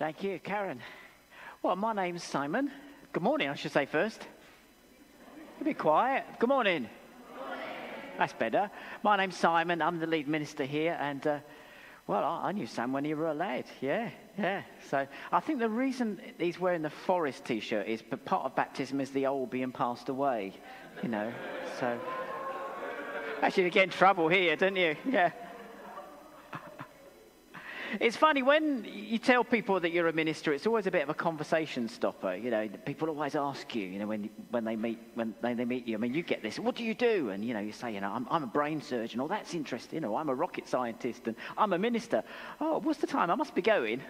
Thank you, Karen. Well, my name's Simon. Good morning, I should say first. A bit quiet. Good morning. Good morning. That's better. My name's Simon. I'm the lead minister here, and I knew Sam when he was a lad. Yeah. So I think the reason he's wearing the Forest T-shirt is part of baptism is the old being passed away. So actually, you get in trouble here, don't you? Yeah. It's funny, when you tell people that you're a minister, it's always a bit of a conversation stopper. People always ask you, when they meet you. I mean, you get this, what do you do? And, you say, I'm a brain surgeon. Oh, that's interesting. I'm a rocket scientist and I'm a minister. Oh, what's the time? I must be going.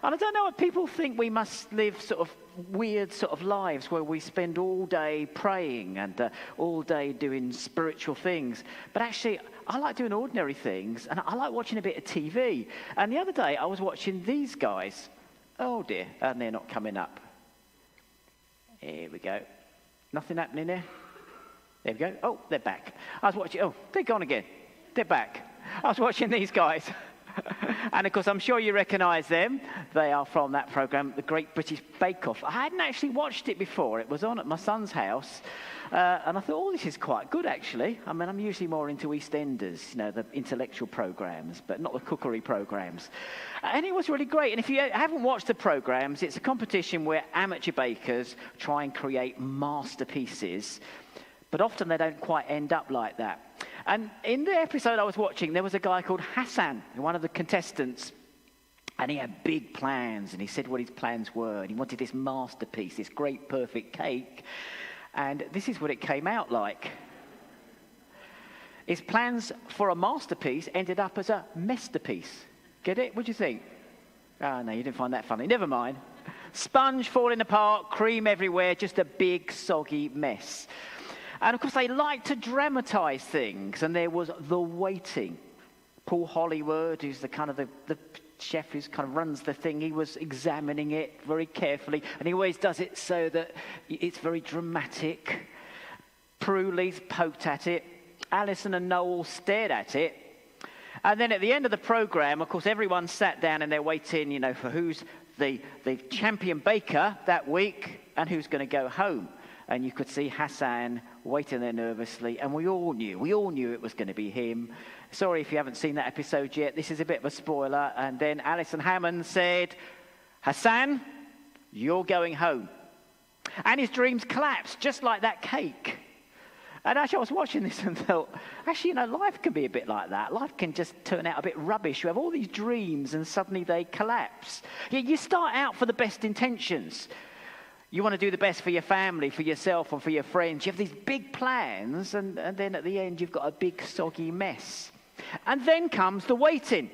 And I don't know, people think we must live sort of weird sort of lives where we spend all day praying and all day doing spiritual things. But actually, I like doing ordinary things, and I like watching a bit of TV. And the other day, I was watching these guys. Oh dear, and they're not coming up. Here we go. Nothing happening there. There we go. Oh, they're back. I was watching. Oh, they're gone again. They're back. I was watching these guys. And of course, I'm sure you recognise them. They are from that programme, The Great British Bake Off. I hadn't actually watched it before. It was on at my son's house. And I thought, this is quite good, actually. I mean, I'm usually more into EastEnders, the intellectual programmes, but not the cookery programmes. And it was really great. And if you haven't watched the programmes, it's a competition where amateur bakers try and create masterpieces. But often they don't quite end up like that. And in the episode I was watching, there was a guy called Hassan, one of the contestants. And he had big plans, and he said what his plans were. And he wanted this masterpiece, this great perfect cake. And this is what it came out like. His plans for a masterpiece ended up as a masterpiece. Get it? What do you think? Oh, no, you didn't find that funny. Never mind. Sponge falling apart, cream everywhere, just a big soggy mess. And of course, they like to dramatise things. And there was The Waiting. Paul Hollywood, who's the chef who kind of runs the thing, he was examining it very carefully, and he always does it so that it's very dramatic. Prue Leith poked at it. Alison and Noel stared at it. And then at the end of the programme, of course, everyone sat down and they're waiting, for who's the champion baker that week and who's going to go home. And you could see Hassan waiting there nervously, and we all knew it was going to be him. Sorry if you haven't seen that episode yet. This is a bit of a spoiler. And then Alison Hammond said, Hassan, you're going home. And his dreams collapsed, just like that cake. And actually, I was watching this and thought, life can be a bit like that. Life can just turn out a bit rubbish. You have all these dreams and suddenly they collapse. You start out for the best intentions. You want to do the best for your family, for yourself, and for your friends. You have these big plans, and then at the end, you've got a big soggy mess. And then comes the waiting.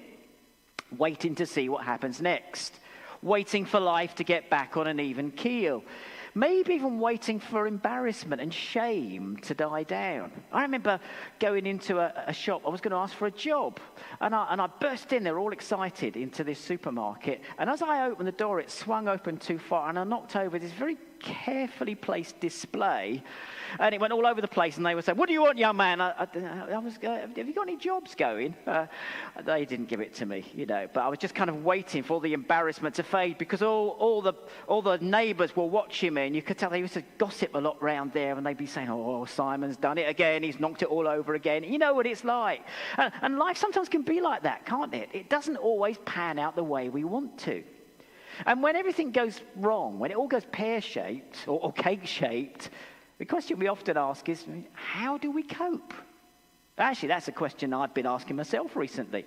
Waiting to see what happens next. Waiting for life to get back on an even keel. Maybe even waiting for embarrassment and shame to die down. I remember going into a shop. I was going to ask for a job. And I burst in there all excited into this supermarket. And as I opened the door, it swung open too far. And I knocked over this very carefully placed display. And it went all over the place. And they would say, "What do you want, young man?" I was, "Have you got any jobs going?" They didn't give it to me, But I was just kind of waiting for the embarrassment to fade, because all the neighbours were watching me. And you could tell they used to gossip a lot round there. And they'd be saying, "Oh, Simon's done it again. He's knocked it all over again." You know what it's like. And life sometimes can be like that, can't it? It doesn't always pan out the way we want to. And when everything goes wrong, when it all goes pear-shaped or cake-shaped, the question we often ask is, how do we cope? Actually, that's a question I've been asking myself recently.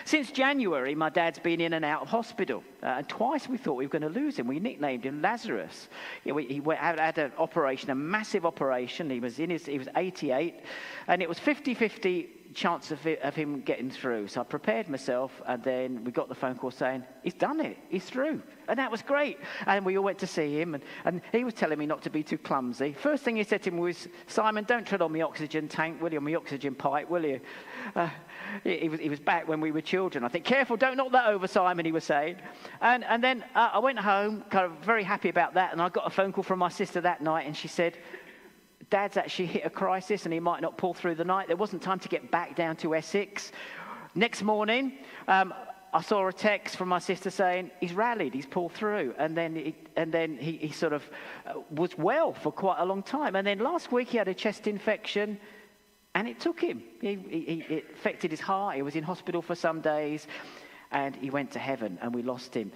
Since January, my dad's been in and out of hospital. And twice we thought we were going to lose him. We nicknamed him Lazarus. He had an operation, a massive operation. He was 88, and it was 50-50 chance of him getting through. So I prepared myself, and then we got the phone call saying, he's done it, he's through. And that was great. And we all went to see him, and he was telling me not to be too clumsy. First thing he said to me was, "Simon, don't tread on my oxygen tank, will you, on my oxygen pipe, will you?" He was back when we were children. I think, "Careful, don't knock that over, Simon," he was saying. And then I went home, kind of very happy about that, and I got a phone call from my sister that night, and she said, "Dad's actually hit a crisis and he might not pull through the night." There wasn't time to get back down to Essex. Next morning, I saw a text from my sister saying he's rallied, he's pulled through, and then he sort of was well for quite a long time. And then last week he had a chest infection, and it took him. It affected his heart. He was in hospital for some days, and he went to heaven, and we lost him.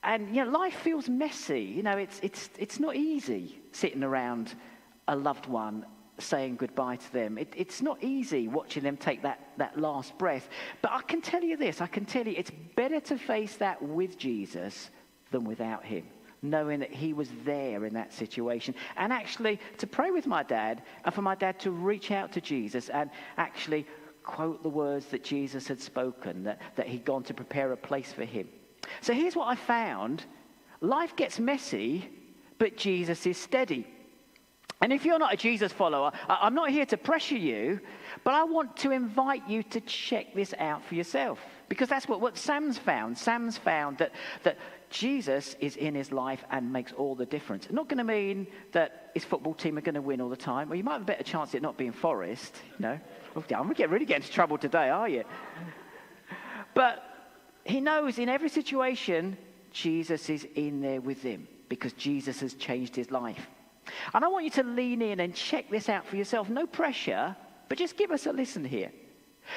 And life feels messy. It's not easy sitting around a loved one, saying goodbye to them. It's not easy watching them take that last breath. But I can tell you this, it's better to face that with Jesus than without him, knowing that he was there in that situation. And actually to pray with my dad, and for my dad to reach out to Jesus and actually quote the words that Jesus had spoken, that he'd gone to prepare a place for him. So here's what I found. Life gets messy, but Jesus is steady. And if you're not a Jesus follower, I'm not here to pressure you, but I want to invite you to check this out for yourself. Because that's what Sam's found. Sam's found that Jesus is in his life and makes all the difference. It's not going to mean that his football team are going to win all the time. Well, you might have a better chance at it not being Forest. I'm going to really get into trouble today, are you? But he knows in every situation, Jesus is in there with him because Jesus has changed his life. And I want you to lean in and check this out for yourself. No pressure, but just give us a listen here.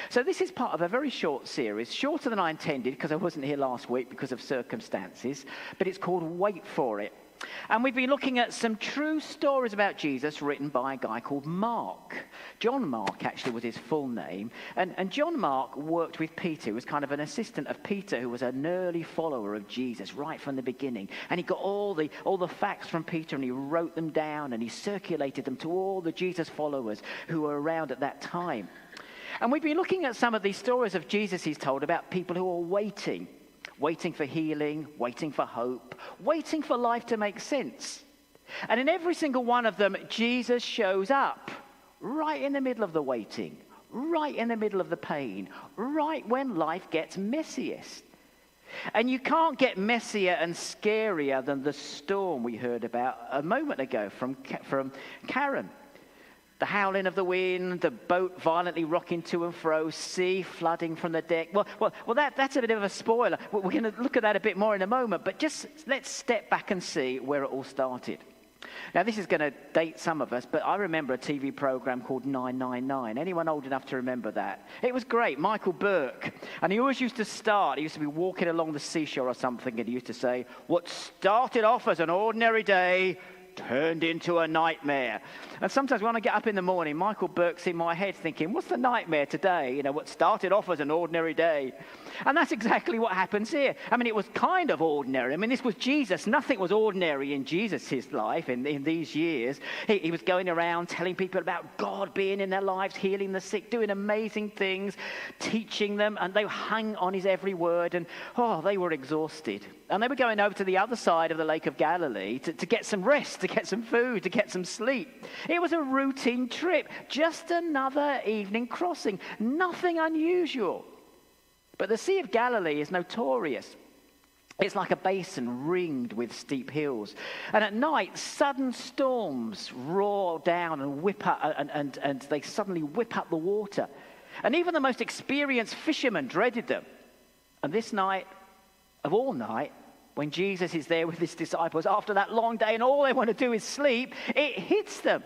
So this is part of a very short series, shorter than I intended because I wasn't here last week because of circumstances, but it's called Wait For It. And we've been looking at some true stories about Jesus written by a guy called Mark. John Mark actually was his full name. And John Mark worked with Peter. He was kind of an assistant of Peter, who was an early follower of Jesus right from the beginning. And he got all the facts from Peter and he wrote them down and he circulated them to all the Jesus followers who were around at that time. And we've been looking at some of these stories of Jesus he's told about people who are waiting for healing, waiting for hope, waiting for life to make sense. And in every single one of them, Jesus shows up right in the middle of the waiting, right in the middle of the pain, right when life gets messiest. And you can't get messier and scarier than the storm we heard about a moment ago from Karen. The howling of the wind, the boat violently rocking to and fro, sea flooding from the deck. Well, that's a bit of a spoiler. We're going to look at that a bit more in a moment, but just let's step back and see where it all started. Now, this is going to date some of us, but I remember a TV program called 999. Anyone old enough to remember that? It was great. Michael Burke. And he always used to be walking along the seashore or something, and he used to say, what started off as an ordinary day turned into a nightmare. And sometimes when I get up in the morning, Michael Burke's in my head thinking, what's the nightmare today? What started off as an ordinary day. And that's exactly what happens here. I mean, it was kind of ordinary. I mean, this was Jesus. Nothing was ordinary in Jesus' life in these years. He was going around telling people about God being in their lives, healing the sick, doing amazing things, teaching them, and they hung on his every word, and they were exhausted. And they were going over to the other side of the Lake of Galilee to get some rest, to get some food, to get some sleep. It was a routine trip, just another evening crossing, nothing unusual. But the Sea of Galilee is notorious. It's like a basin ringed with steep hills. And at night, sudden storms roar down and whip up, and they suddenly whip up the water. And even the most experienced fishermen dreaded them. And this night, of all night, when Jesus is there with his disciples after that long day and all they want to do is sleep, it hits them.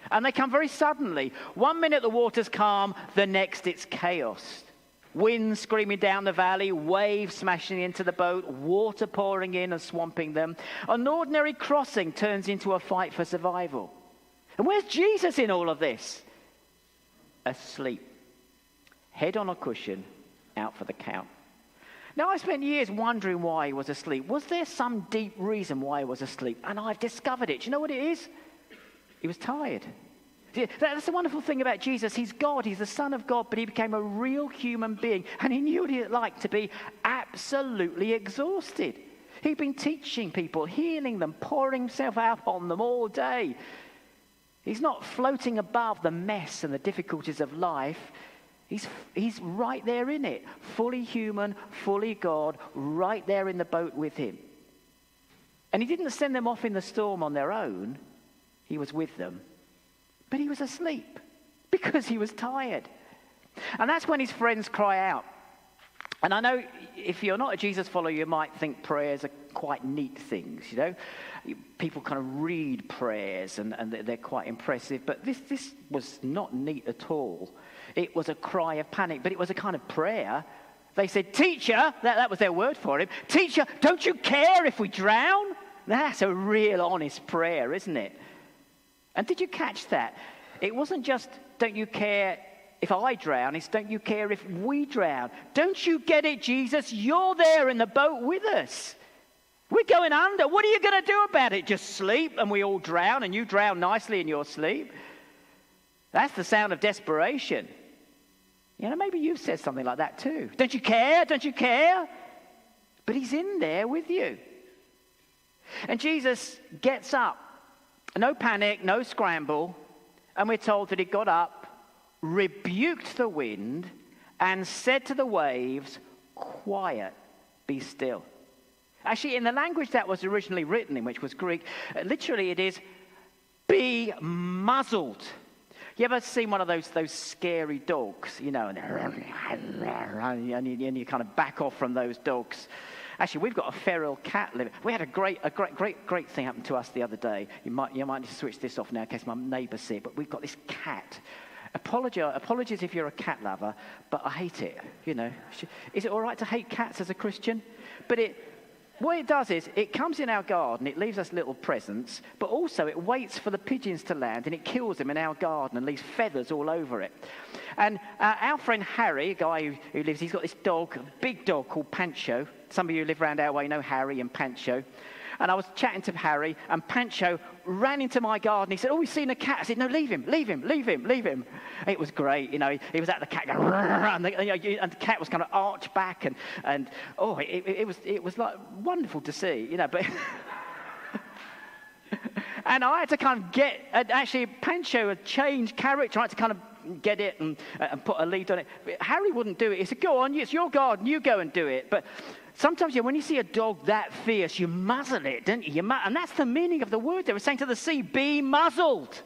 And they come very suddenly. 1 minute the water's calm, the next it's chaos. Wind screaming down the valley, waves smashing into the boat, water pouring in and swamping them. An ordinary crossing turns into a fight for survival. And where's Jesus in all of this? Asleep. Head on a cushion, out for the count. Now, I spent years wondering why he was asleep. Was there some deep reason why he was asleep? And I've discovered it. Do you know what it is? He was tired. That's the wonderful thing about Jesus. He's God. He's the Son of God, but he became a real human being. And he knew what it was like to be absolutely exhausted. He'd been teaching people, healing them, pouring himself out on them all day. He's not floating above the mess and the difficulties of life. He's right there in it, fully human, fully God, right there in the boat with him. And he didn't send them off in the storm on their own. He was with them. But he was asleep because he was tired. And that's when his friends cry out. And I know if you're not a Jesus follower, you might think prayers are quite neat things, you know. People kind of read prayers and they're quite impressive, but this was not neat at all. It was a cry of panic, but it was a kind of prayer. They said, "Teacher," that was their word for him, "Teacher, don't you care if we drown?" That's a real honest prayer, isn't it? And did you catch that? It wasn't just, "Don't you care if I drown?" It's, "Don't you care if we drown?" Don't you get it, Jesus? You're there in the boat with us. We're going under. What are you going to do about it? Just sleep and we all drown and you drown nicely in your sleep? That's the sound of desperation. You know, maybe you've said something like that too. "Don't you care? Don't you care?" But he's in there with you. And Jesus gets up. No panic, no scramble. And we're told that he got up, rebuked the wind, and said to the waves, "Quiet, be still." Actually, in the language that was originally written in, which was Greek, literally it is, "Be muzzled." You ever seen one of those scary dogs, you know, and you kind of back off from those dogs? Actually, we've got a feral cat living. We had a great thing happen to us the other day. You might need to switch this off now in case my neighbours see it. But we've got this cat. Apologies if you're a cat lover, but I hate it. You know, is it all right to hate cats as a Christian? But what it does is it comes in our garden, it leaves us little presents, but also it waits for the pigeons to land and it kills them in our garden and leaves feathers all over it. And our friend Harry, a guy who lives, he's got this dog, a big dog called Pancho. Some of you who live around our way know Harry and Pancho. And I was chatting to Harry, and Pancho ran into my garden. He said, "Oh, we've seen a cat." I said, "No, leave him. It was great. You know, he was at the cat going, and the cat was kind of arched back, and it was like wonderful to see, you know. But and I had to kind of actually Pancho had changed character. I had to kind of get it and put a lead on it. But Harry wouldn't do it. He said, "Go on, it's your garden, you go and do it." But sometimes, when you see a dog that fierce, you muzzle it, don't you? And that's the meaning of the word. They were saying to the sea, "Be muzzled."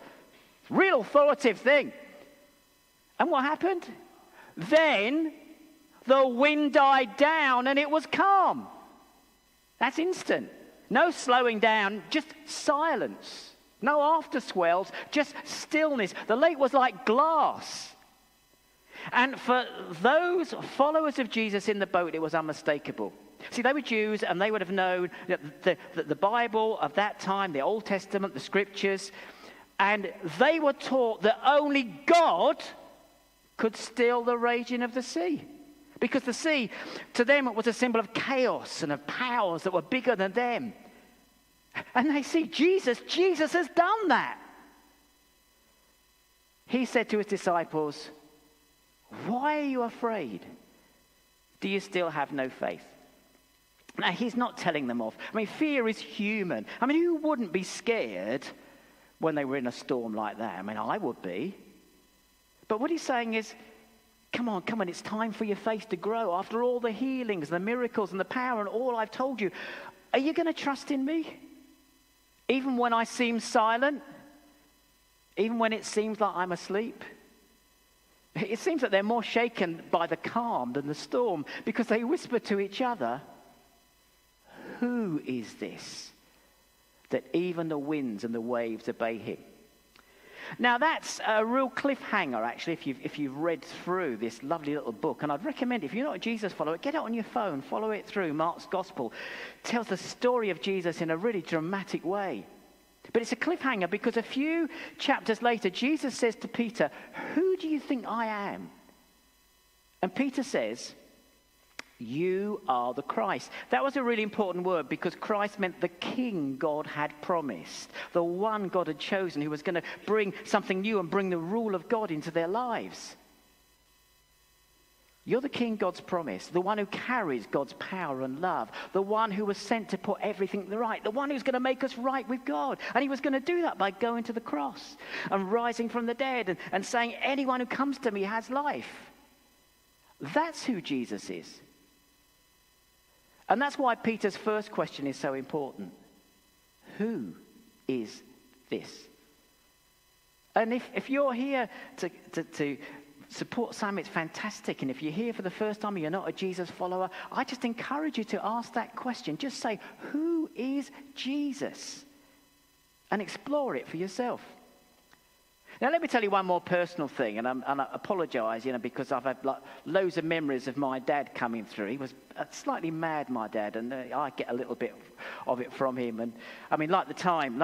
Real authoritative thing. And what happened? Then the wind died down and it was calm. That's instant. No slowing down, just silence. No after swells, just stillness. The lake was like glass. And for those followers of Jesus in the boat, it was unmistakable. See, they were Jews, and they would have known the Bible of that time, the Old Testament, the Scriptures, and they were taught that only God could still the raging of the sea. Because the sea, to them, it was a symbol of chaos and of powers that were bigger than them. And they see Jesus has done that. He said to his disciples, "Why are you afraid? Do you still have no faith?" Now, he's not telling them off. I mean, fear is human. I mean, who wouldn't be scared when they were in a storm like that? I mean, I would be. But what he's saying is, come on, it's time for your faith to grow. After all the healings, the miracles, and the power, and all I've told you, are you going to trust in me? Even when I seem silent? Even when it seems like I'm asleep? It seems that they're more shaken by the calm than the storm, because they whisper to each other, "Who is this that even the winds and the waves obey him?" Now that's a real cliffhanger, actually, if you've read through this lovely little book. And I'd recommend, if you're not a Jesus follower, get it on your phone, follow it through. Mark's Gospel tells the story of Jesus in a really dramatic way. But it's a cliffhanger because a few chapters later, Jesus says to Peter, "Who do you think I am?" And Peter says, "You are the Christ." That was a really important word because Christ meant the king God had promised, the one God had chosen who was going to bring something new and bring the rule of God into their lives. You're the king God's promised, the one who carries God's power and love, the one who was sent to put everything right, the one who's going to make us right with God. And he was going to do that by going to the cross and rising from the dead and saying, "Anyone who comes to me has life." That's who Jesus is. And that's why Peter's first question is so important. Who is this? And if you're here to Support Sam, it's fantastic. And if you're here for the first time and you're not a Jesus follower, I just encourage you to ask that question. Just say, who is Jesus? And explore it for yourself. Now, let me tell you one more personal thing, and I apologise, because I've had loads of memories of my dad coming through. He was slightly mad, my dad, and I get a little bit of it from him. And I mean, like the time,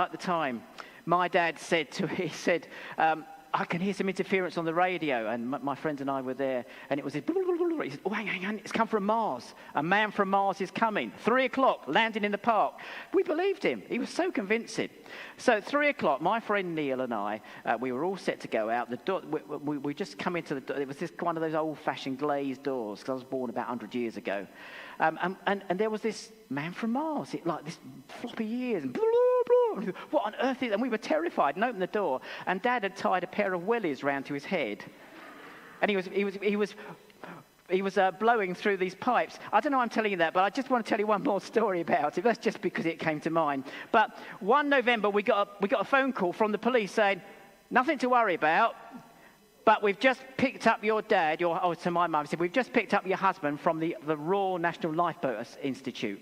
my dad said I can hear some interference on the radio, and my friends and I were there, and it was this, he said, oh, hang on, it's come from Mars. A man from Mars is coming. 3:00, landing in the park. We believed him. He was so convincing. So at 3:00, my friend Neil and I, we were all set to go out. The door, we just come into the door. It was this one of those old-fashioned glazed doors, because I was born about 100 years ago. And there was this man from Mars, like this floppy ears, and what on earth is... And we were terrified and opened the door, and Dad had tied a pair of wellies round to his head. And he was blowing through these pipes. I don't know why I'm telling you that, but I just want to tell you one more story about it. That's just because it came to mind. But one November, we got a phone call from the police saying, nothing to worry about, but we've just picked up your dad, to my mum, said, we've just picked up your husband from the Royal National Lifeboat Institute.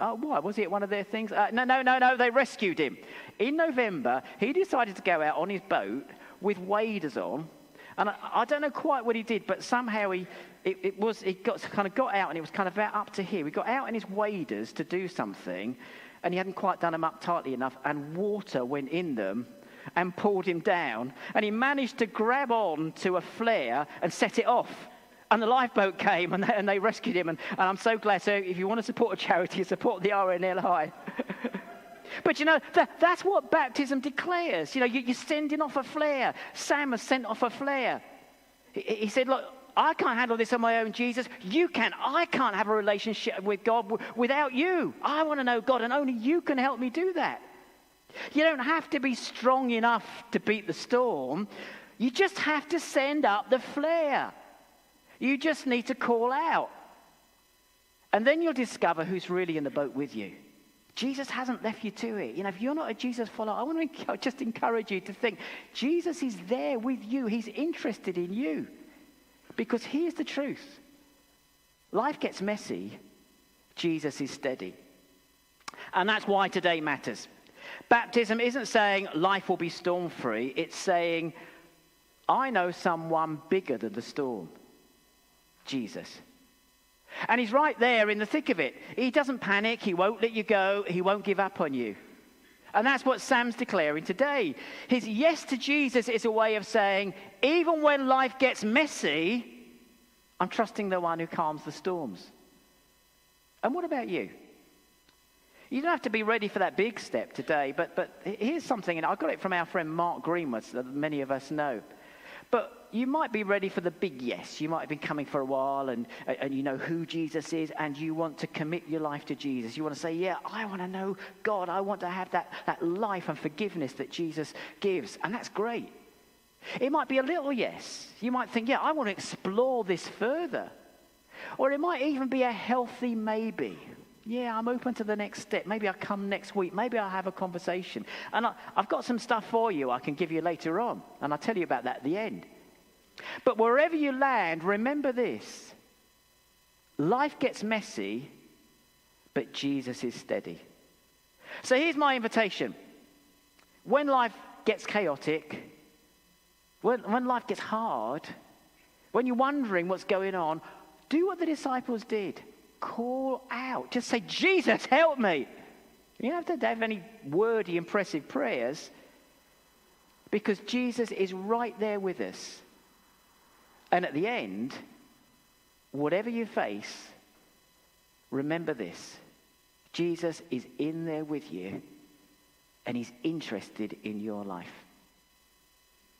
Oh, why? Was it one of their things? No, they rescued him. In November, he decided to go out on his boat with waders on. And I don't know quite what he did, but somehow he got out, and it was kind of about up to here. He got out in his waders to do something, and he hadn't quite done them up tightly enough, and water went in them and pulled him down. And he managed to grab on to a flare and set it off. And the lifeboat came, and they rescued him. And I'm so glad. So if you want to support a charity, support the RNLI. But that's what baptism declares. You're sending off a flare. Sam has sent off a flare. He said, look, I can't handle this on my own, Jesus. You can. I can't have a relationship with God without you. I want to know God, and only you can help me do that. You don't have to be strong enough to beat the storm. You just have to send up the flare. You just need to call out. And then you'll discover who's really in the boat with you. Jesus hasn't left you to it. If you're not a Jesus follower, I want to just encourage you to think, Jesus is there with you. He's interested in you. Because here's the truth. Life gets messy. Jesus is steady. And that's why today matters. Baptism isn't saying life will be storm-free. It's saying, I know someone bigger than the storm. Jesus. And he's right there in the thick of it. He doesn't panic. He won't let you go. He won't give up on you. And that's what Sam's declaring today. His yes to Jesus is a way of saying, even when life gets messy, I'm trusting the one who calms the storms. And what about you? You don't have to be ready for that big step today, but here's something, and I got it from our friend Mark Greenwood, that many of us know. But you might be ready for the big yes. You might have been coming for a while, and you know who Jesus is, and you want to commit your life to Jesus. You want to say, yeah, I want to know God. I want to have that life and forgiveness that Jesus gives. And that's great. It might be a little yes. You might think, yeah, I want to explore this further. Or it might even be a healthy maybe. Yeah, I'm open to the next step. Maybe I'll come next week. Maybe I'll have a conversation. And I've got some stuff for you I can give you later on. And I'll tell you about that at the end. But wherever you land, remember this. Life gets messy, but Jesus is steady. So here's my invitation. When life gets chaotic, when life gets hard, when you're wondering what's going on, do what the disciples did. Call out. Just say, Jesus, help me. You don't have to have any wordy, impressive prayers, because Jesus is right there with us. And at the end, whatever you face, remember this. Jesus is in there with you, and he's interested in your life.